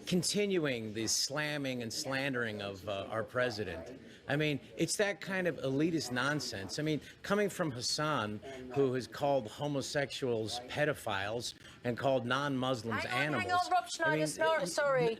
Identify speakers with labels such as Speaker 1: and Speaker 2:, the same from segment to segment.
Speaker 1: continuing the slamming and slandering of our president. I mean, it's that kind of elitist nonsense. I mean, coming from Hassan, who has called homosexuals pedophiles and called non-Muslims animals.
Speaker 2: Hang on, Rob Schneider,
Speaker 1: I mean,
Speaker 2: sorry.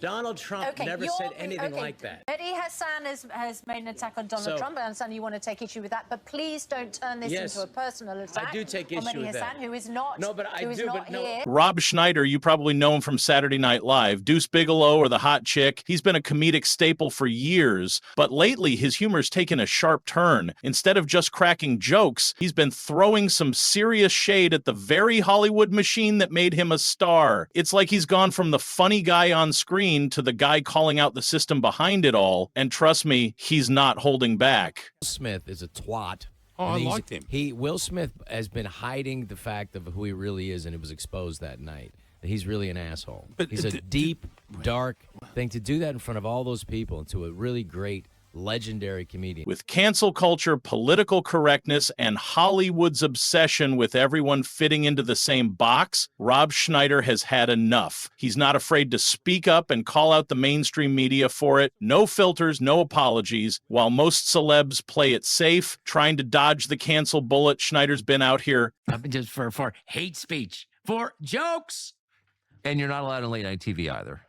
Speaker 1: Donald Trump never said anything like that.
Speaker 2: Eddie Hassan has made an attack on Donald Trump. I understand you want to take issue with that, but please don't turn this into a personal attack.
Speaker 1: I do take issue
Speaker 2: on Eddie
Speaker 1: with
Speaker 2: Hassan,
Speaker 1: that.
Speaker 2: who is not,
Speaker 1: no, but I do, but no.
Speaker 2: here.
Speaker 3: Rob Schneider, you probably know him from Saturday Night Live, Deuce Bigelow or The Hot Chick. He's been a comedic staple for years, but lately his humor's taken a sharp turn. Instead of just cracking jokes, he's been throwing some serious shade at the very Hollywood machine that made him a star. It's like he's gone from the funny guy on screen to the guy calling out the system behind it all, and trust me, he's not holding back.
Speaker 4: Will Smith is a twat.
Speaker 5: Oh, I liked him.
Speaker 4: Will Smith has been hiding the fact of who he really is, and it was exposed that night. That he's really an asshole.
Speaker 5: But
Speaker 4: he's a deep, dark thing. To do that in front of all those people, and to a really great, legendary comedian.
Speaker 3: With cancel culture, political correctness, and Hollywood's obsession with everyone fitting into the same box, Rob Schneider has had enough. He's not afraid to speak up and call out the mainstream media for it. No filters, no apologies. While most celebs play it safe, trying to dodge the cancel bullet, Schneider's been out here.
Speaker 6: Just for hate speech, for jokes. And you're not allowed on late night TV either.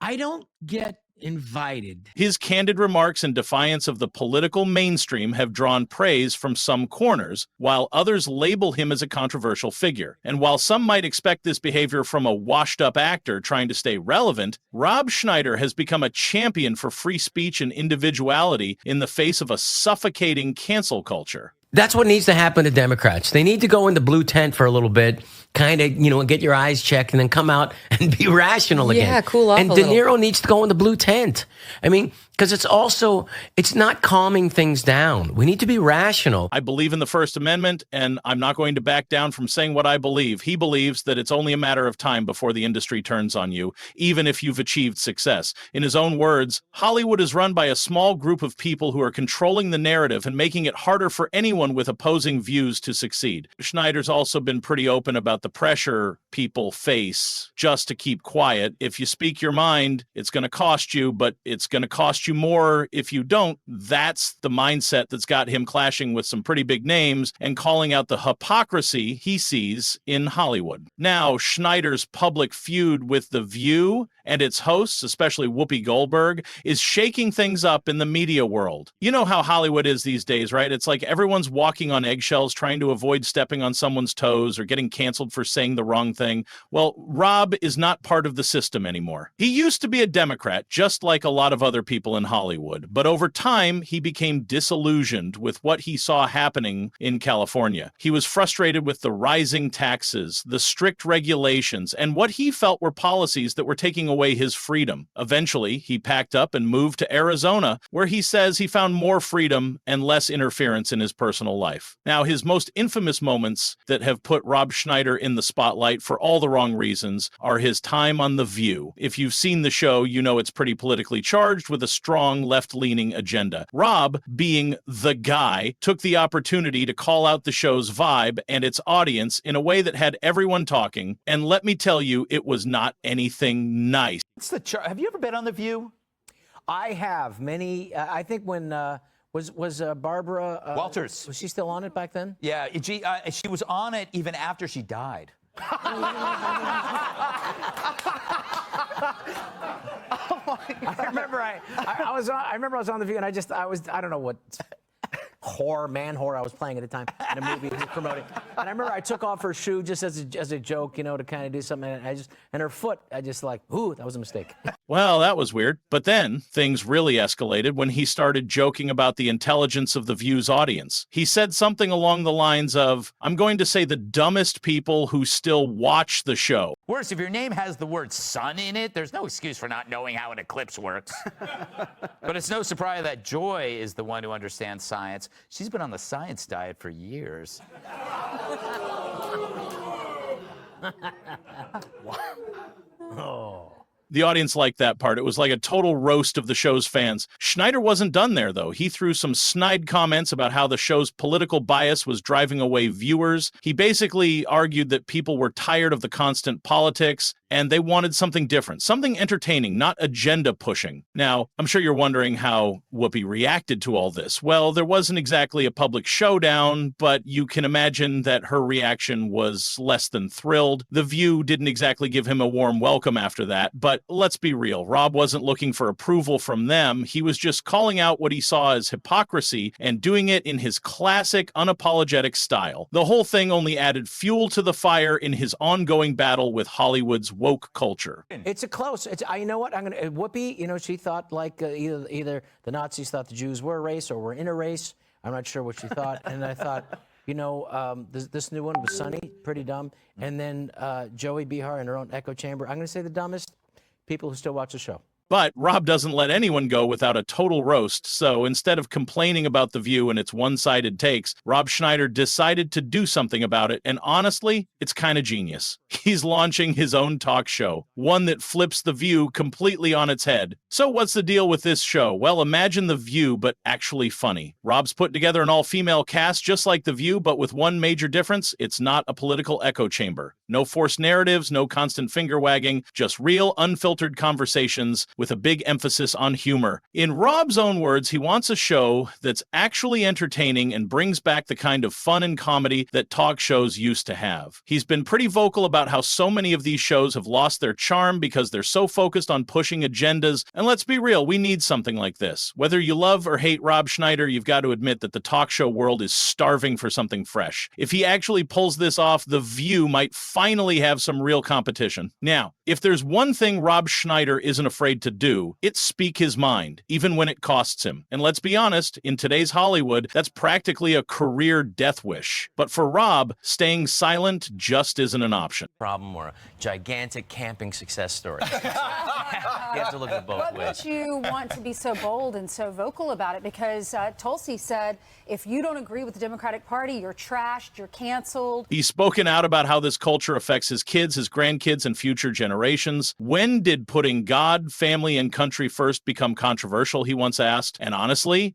Speaker 4: I don't get invited.
Speaker 3: His candid remarks in defiance of the political mainstream have drawn praise from some corners, while others label him as a controversial figure. And while some might expect this behavior from a washed-up actor trying to stay relevant, Rob Schneider has become a champion for free speech and individuality in the face of a suffocating cancel culture.
Speaker 4: That's what needs to happen to Democrats. They need to go in the blue tent for a little bit, kind of, get your eyes checked, and then come out and be rational again.
Speaker 7: Yeah, cool off
Speaker 4: and
Speaker 7: a
Speaker 4: De
Speaker 7: little.
Speaker 4: Niro needs to go in the blue tent. I mean, because it's not calming things down. We need to be rational.
Speaker 3: I believe in the First Amendment, and I'm not going to back down from saying what I believe. He believes that it's only a matter of time before the industry turns on you, even if you've achieved success. In his own words, Hollywood is run by a small group of people who are controlling the narrative and making it harder for anyone with opposing views to succeed. Schneider's also been pretty open about the pressure people face just to keep quiet. If you speak your mind, it's going to cost you, but it's going to cost you more if you don't. That's the mindset that's got him clashing with some pretty big names and calling out the hypocrisy he sees in Hollywood. Now, Schneider's public feud with The View and its hosts, especially Whoopi Goldberg, is shaking things up in the media world. You know how Hollywood is these days, right? It's like everyone's walking on eggshells trying to avoid stepping on someone's toes or getting canceled for saying the wrong thing. Well, Rob is not part of the system anymore. He used to be a Democrat, just like a lot of other people in Hollywood, but over time, he became disillusioned with what he saw happening in California. He was frustrated with the rising taxes, the strict regulations, and what he felt were policies that were taking away his freedom. Eventually, he packed up and moved to Arizona, where he says he found more freedom and less interference in his personal life. Now, his most infamous moments that have put Rob Schneider in the spotlight for all the wrong reasons are his time on The View. If you've seen the show, you know it's pretty politically charged with a strong left-leaning agenda. Rob, being the guy, took the opportunity to call out the show's vibe and its audience in a way that had everyone talking, and let me tell you, it was not anything nice.
Speaker 8: Have you ever been on The View?
Speaker 1: I have many. I think when was Barbara
Speaker 8: Walters,
Speaker 1: was she still on it back then?
Speaker 8: Yeah, she was on it even after she died.
Speaker 1: I remember I was on The View, and I don't know what man whore I was playing at the time in a movie he was promoting. And I remember I took off her shoe just as a joke, to kind of do something. And her foot, ooh, that was a mistake.
Speaker 3: Well, that was weird. But then things really escalated when he started joking about the intelligence of The View's audience. He said something along the lines of, I'm going to say the dumbest people who still watch the show.
Speaker 8: Worse, if your name has the word sun in it, there's no excuse for not knowing how an eclipse works. But it's no surprise that Joy is the one who understands science. She's been on the science diet for years.
Speaker 1: Oh.
Speaker 3: The audience liked that part. It was like a total roast of the show's fans. Schneider wasn't done there, though. He threw some snide comments about how the show's political bias was driving away viewers. He basically argued that people were tired of the constant politics and they wanted something different, something entertaining, not agenda pushing. Now, I'm sure you're wondering how Whoopi reacted to all this. Well, there wasn't exactly a public showdown, but you can imagine that her reaction was less than thrilled. The View didn't exactly give him a warm welcome after that, but let's be real. Rob wasn't looking for approval from them. He was just calling out what he saw as hypocrisy and doing it in his classic, unapologetic style. The whole thing only added fuel to the fire in his ongoing battle with Hollywood's woke culture.
Speaker 1: It's a close. You know what? Whoopi, you know, she thought like either the Nazis thought the Jews were a race or were in a race. I'm not sure what she thought. And I thought, you know, this new one was Sunny, pretty dumb. And then Joey Behar in her own echo chamber. I'm going to say the dumbest people who still watch the show.
Speaker 3: But Rob doesn't let anyone go without a total roast, so instead of complaining about The View and its one-sided takes, Rob Schneider decided to do something about it, and honestly, it's kind of genius. He's launching his own talk show, one that flips The View completely on its head. So what's the deal with this show? Well, imagine The View, but actually funny. Rob's put together an all-female cast just like The View, but with one major difference: it's not a political echo chamber. No forced narratives, no constant finger-wagging, just real, unfiltered conversations with a big emphasis on humor. In Rob's own words, he wants a show that's actually entertaining and brings back the kind of fun and comedy that talk shows used to have. He's been pretty vocal about how so many of these shows have lost their charm because they're so focused on pushing agendas, and let's be real, we need something like this. Whether you love or hate Rob Schneider, you've got to admit that the talk show world is starving for something fresh. If he actually pulls this off, The View might finally have some real competition. Now, if there's one thing Rob Schneider isn't afraid to do, it's speak his mind, even when it costs him. And let's be honest, in today's Hollywood, that's practically a career death wish. But for Rob, staying silent just isn't an option.
Speaker 4: Problem or a gigantic camping success story. You have to look at both
Speaker 5: But
Speaker 4: ways.
Speaker 5: would you want to be so bold and so vocal about it? Because Tulsi said, if you don't agree with the Democratic Party, you're trashed, you're canceled.
Speaker 3: He's spoken out about how this culture affects his kids, his grandkids, and future generations. When did putting God, family, and country first become controversial, he once asked? And honestly,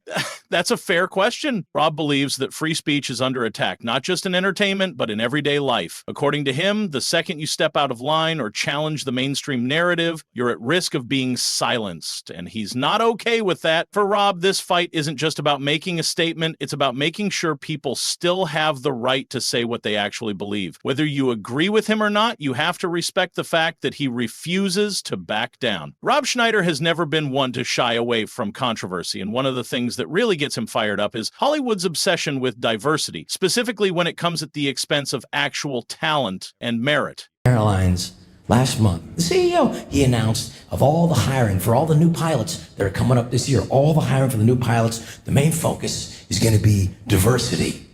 Speaker 3: that's a fair question. Rob believes that free speech is under attack, not just in entertainment, but in everyday life. According to him, the second you step out of line or challenge the mainstream narrative, you're at risk of being silenced. And he's not okay with that. For Rob, this fight isn't just about making a statement, it's about making sure people still have the right to say what they actually believe. Whether you agree with him or not, you have to respect the fact that he refuses to back down. Rob Schneider has never been one to shy away from controversy, and one of the things that really gets him fired up is Hollywood's obsession with diversity, specifically when it comes at the expense of actual talent and merit.
Speaker 7: Airlines last month, the CEO, he announced of all the hiring for all the new pilots that are coming up this year, all the hiring for the new pilots, the main focus is going to be diversity.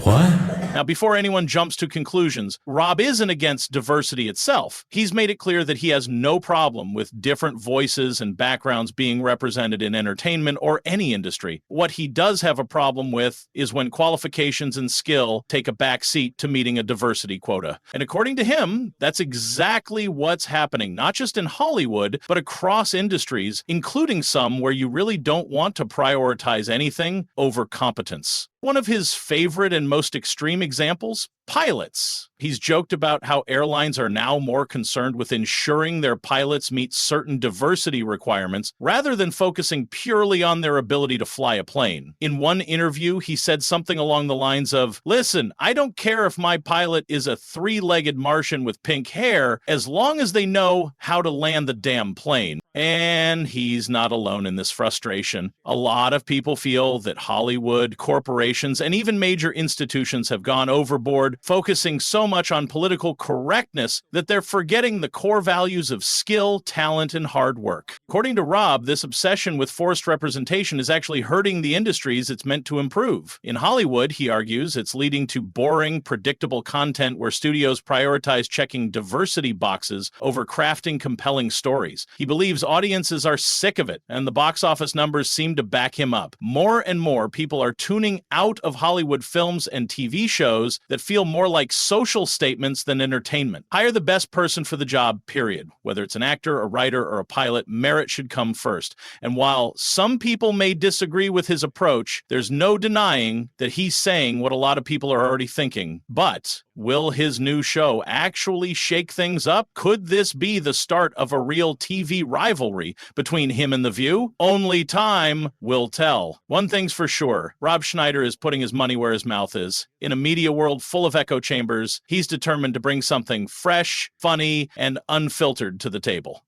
Speaker 7: What?
Speaker 3: Now, before anyone jumps to conclusions, Rob isn't against diversity itself. He's made it clear that he has no problem with different voices and backgrounds being represented in entertainment or any industry. What he does have a problem with is when qualifications and skill take a back seat to meeting a diversity quota. And according to him, that's exactly what's happening, not just in Hollywood, but across industries, including some where you really don't want to prioritize anything over competence. One of his favorite and most extreme examples, pilots. He's joked about how airlines are now more concerned with ensuring their pilots meet certain diversity requirements rather than focusing purely on their ability to fly a plane. In one interview, he said something along the lines of, "Listen, I don't care if my pilot is a three-legged Martian with pink hair, as long as they know how to land the damn plane." And he's not alone in this frustration. A lot of people feel that Hollywood, corporations, and even major institutions have gone overboard, focusing so much on political correctness that they're forgetting the core values of skill, talent, and hard work. According to Rob, this obsession with forced representation is actually hurting the industries it's meant to improve. In Hollywood, he argues, it's leading to boring, predictable content where studios prioritize checking diversity boxes over crafting compelling stories. He believes believes audiences are sick of it, and the box office numbers seem to back him up. More and more people are tuning out of Hollywood films and TV shows that feel more like social statements than entertainment. Hire the best person for the job, period. Whether it's an actor, a writer, or a pilot, merit should come first. And while some people may disagree with his approach, there's no denying that he's saying what a lot of people are already thinking. But will his new show actually shake things up? Could this be the start of a real TV rivalry between him and The View? Only time will tell. One thing's for sure, Rob Schneider is putting his money where his mouth is. In a media world full of echo chambers, he's determined to bring something fresh, funny, and unfiltered to the table.